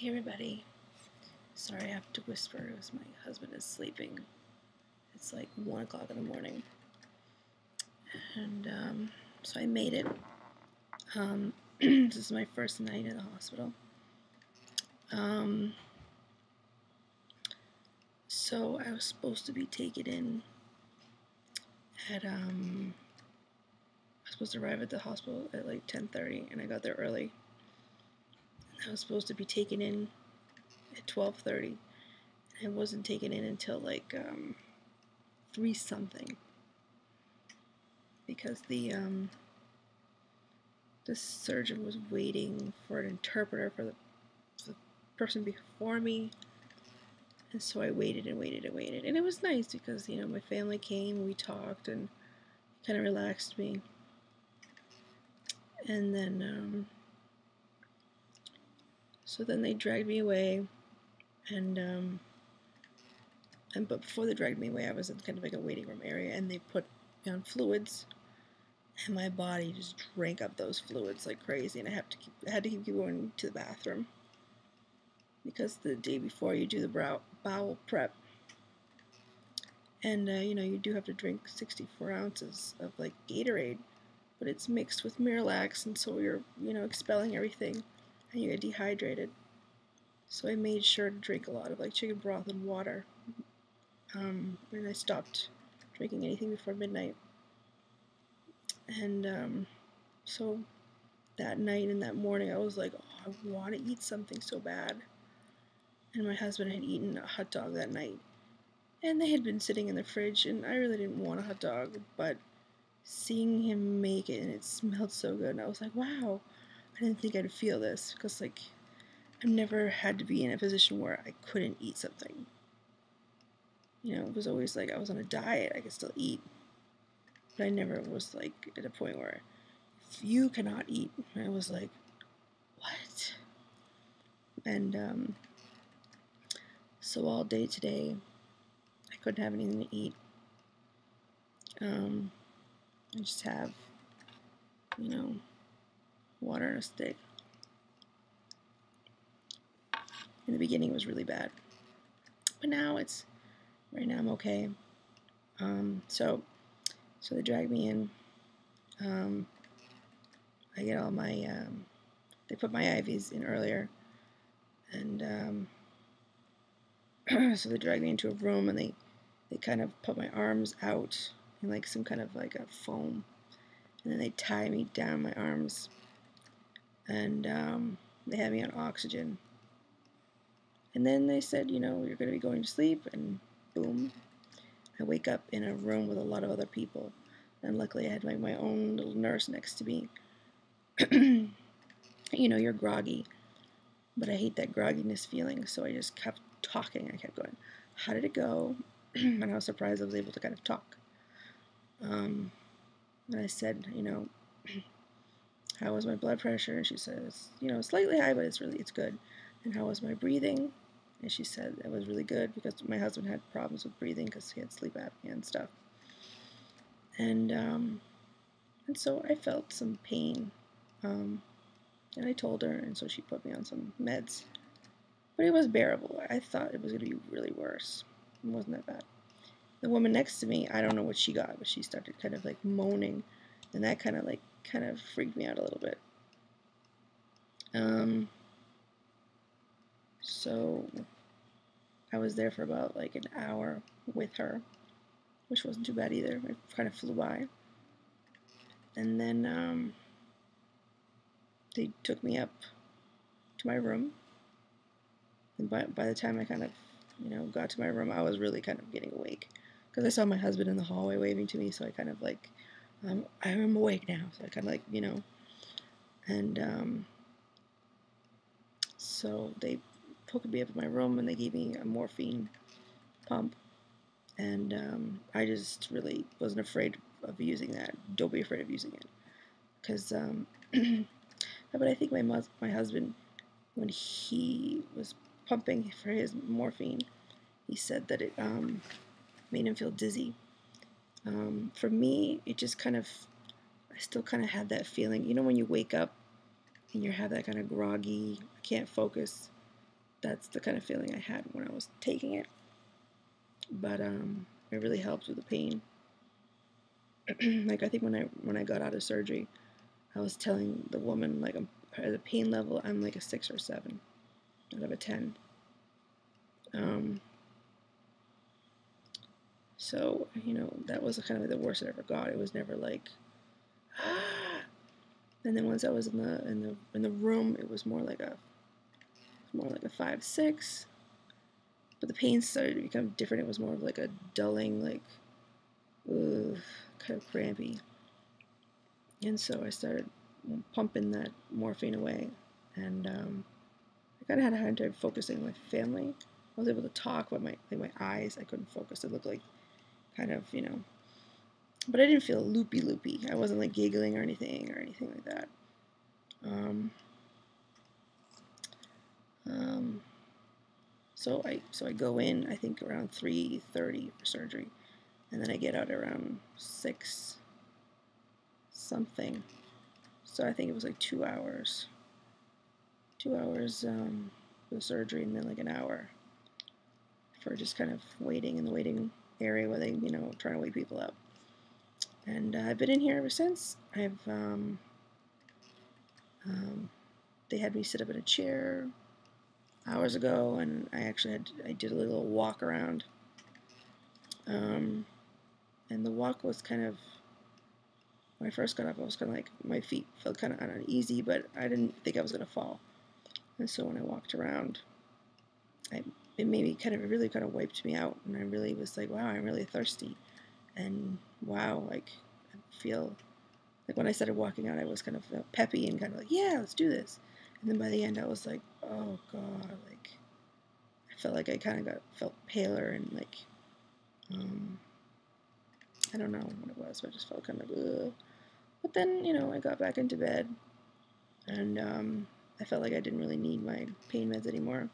Hey everybody. Sorry I have to whisper because my husband is sleeping. It's like 1 o'clock in the morning. And so I made it. This is my first night in the hospital. So I was supposed to be taken in at I was supposed to arrive at the hospital at like 10:30, and I got there early. And I was supposed to be taken in at 12:30. I wasn't taken in until like 3 something, because the surgeon was waiting for an interpreter for the person before me, and so I waited and waited and waited, and it was nice because my family came, we talked, and kind of relaxed me. And then so then they dragged me away, and but before they dragged me away, I was in kind of like a waiting room area, and they put me on fluids, and my body just drank up those fluids like crazy, and I had to keep going to the bathroom, because the day before you do the bowel prep, and you do have to drink 64 ounces of like Gatorade, but it's mixed with Miralax, and so you're expelling everything, and you get dehydrated. So I made sure to drink a lot of like chicken broth and water, and I stopped drinking anything before midnight. And so that night and that morning, I was like, oh, I want to eat something so bad. And my husband had eaten a hot dog that night, and they had been sitting in the fridge, and I really didn't want a hot dog, but seeing him make it, and it smelled so good, and I was like, wow, I didn't think I'd feel this, because like I've never had to be in a position where I couldn't eat something. It was always like I was on a diet, I could still eat, but I never was like at a point where if you cannot eat, I was like, what? And so all day today, I couldn't have anything to eat. I just have, water and a stick. In the beginning, it was really bad, but right now I'm okay. So they dragged me in. I get all my, they put my IVs in earlier, and so they dragged me into a room, and they kind of put my arms out in like some kind of like a foam, and then they tie me down my arms, and they had me on oxygen, and then they said, you're going to be going to sleep, and boom, I wake up in a room with a lot of other people, and luckily I had my own little nurse next to me. You're groggy, but I hate that grogginess feeling, so I just kept talking. I kept going, how did it go? And I was surprised I was able to kind of talk. And I said, how was my blood pressure? And she says, slightly high, but it's good. And how was my breathing? And she said it was really good, because my husband had problems with breathing because he had sleep apnea and stuff. And so I felt some pain, and I told her, and so she put me on some meds. But it was bearable. I thought it was going to be really worse. It wasn't that bad. The woman next to me, I don't know what she got, but she started kind of like moaning, and that kind of freaked me out a little bit. So I was there for about like an hour with her, which wasn't too bad either. It kind of flew by. And then they took me up to my room, and by the time I kind of got to my room, I was really kind of getting awake, because I saw my husband in the hallway waving to me, so I kind of like, I'm awake now, so I kind of like, and so they took me up to my room, and they gave me a morphine pump, and I just really wasn't afraid of using that. Don't be afraid of using it, because but I think my husband, when he was pumping for his morphine, he said that it made him feel dizzy. For me, it just kind of, I still kind of had that feeling, when you wake up and you have that kind of groggy, I can't focus, that's the kind of feeling I had when I was taking it. But it really helped with the pain. Like I think when I got out of surgery, I was telling the woman like at a pain level I'm like a 6 or 7 out of a 10. So that was kind of the worst I ever got. It was never like ah. And then once I was in the room, it was more like a 5, 6. But the pain started to become different. It was more of like a dulling, like kind of crampy. And so I started pumping that morphine away, and I kind of had a hard time focusing on my family. I was able to talk, but my eyes, I couldn't focus. It looked like kind of, but I didn't feel loopy. I wasn't like giggling or anything like that. So I go in, I think around 3:30 for surgery, and then I get out around 6 something. So I think it was like 2 hours. 2 hours for the surgery, and then like an hour for just kind of waiting in the waiting area where they, trying to wake people up. And I've been in here ever since. They had me sit up in a chair hours ago, and I did a little walk around. And the walk was kind of, when I first got up, I was kind of like, my feet felt kind of uneasy, but I didn't think I was going to fall. And so when I walked around, it really kind of wiped me out, and I really was like, wow, I'm really thirsty, and wow, like I feel like when I started walking out, I was kind of peppy and kind of like, yeah, let's do this. And then by the end, I was like, oh god, like I felt like I kind of felt paler, and like I don't know what it was, but I just felt kind of ugh. But then I got back into bed, and I felt like I didn't really need my pain meds anymore.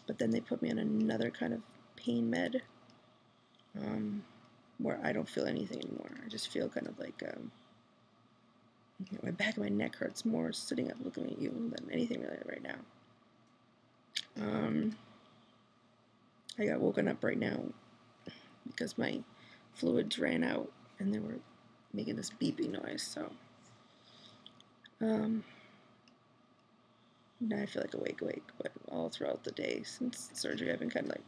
But then they put me on another kind of pain med, where I don't feel anything anymore. I just feel kind of like my back of my neck hurts more sitting up looking at you than anything really right now. I got woken up right now because my fluids ran out and they were making this beeping noise. So now I feel like awake, but all throughout the day since surgery, I've been kind of like,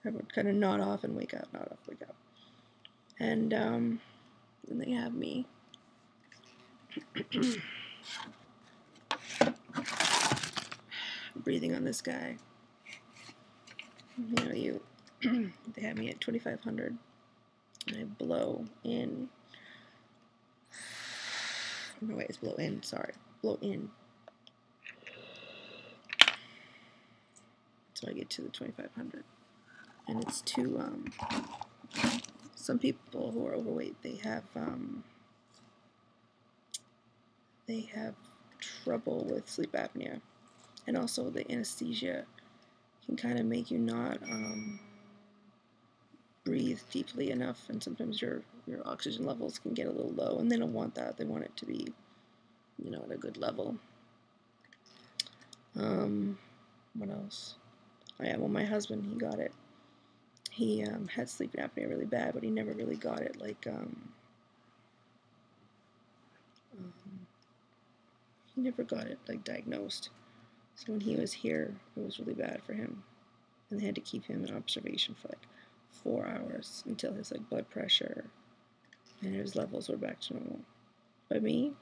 I would kind of nod off and wake up, nod off, wake up. And then they have me breathing on this guy. They have me at 2,500, and I blow in. No, wait, it's blow in, sorry. Blow in. So I get to the 2,500. And it's to, some people who are overweight, they have trouble with sleep apnea. And also the anesthesia can kind of make you not breathe deeply enough, and sometimes your oxygen levels can get a little low, and they don't want that. They want it to be, at a good level. What else? Oh yeah, well, my husband, he got it. He had sleep apnea really bad, but he never really got it like he never got it like diagnosed. So when he was here, it was really bad for him, and they had to keep him in observation for like 4 hours until his like blood pressure and his levels were back to normal. But me,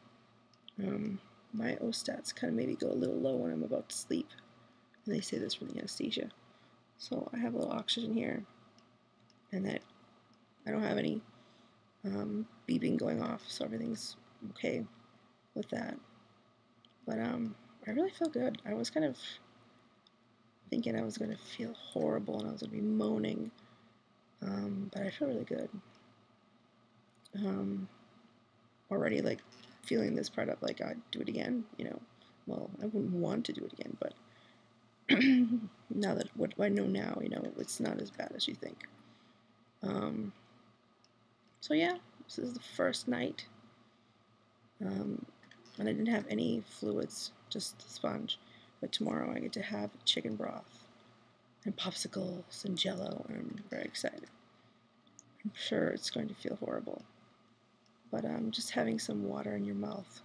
my O-stats kind of maybe go a little low when I'm about to sleep, and they say this from the anesthesia. So I have a little oxygen here, and that I don't have any beeping going off, so everything's okay with that. But I really feel good. I was kind of thinking I was going to feel horrible and I was going to be moaning, but I feel really good. Already like feeling this part of like I'd do it again, well, I wouldn't want to do it again, but now that what I know now, it's not as bad as you think. So yeah, this is the first night, and I didn't have any fluids, just the sponge. But tomorrow I get to have chicken broth and popsicles and jello, and I'm very excited. I'm sure it's going to feel horrible. But just having some water in your mouth,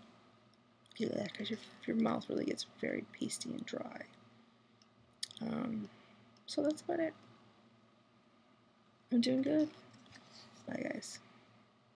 because your mouth really gets very pasty and dry. So that's about it. I'm doing good. Bye, guys.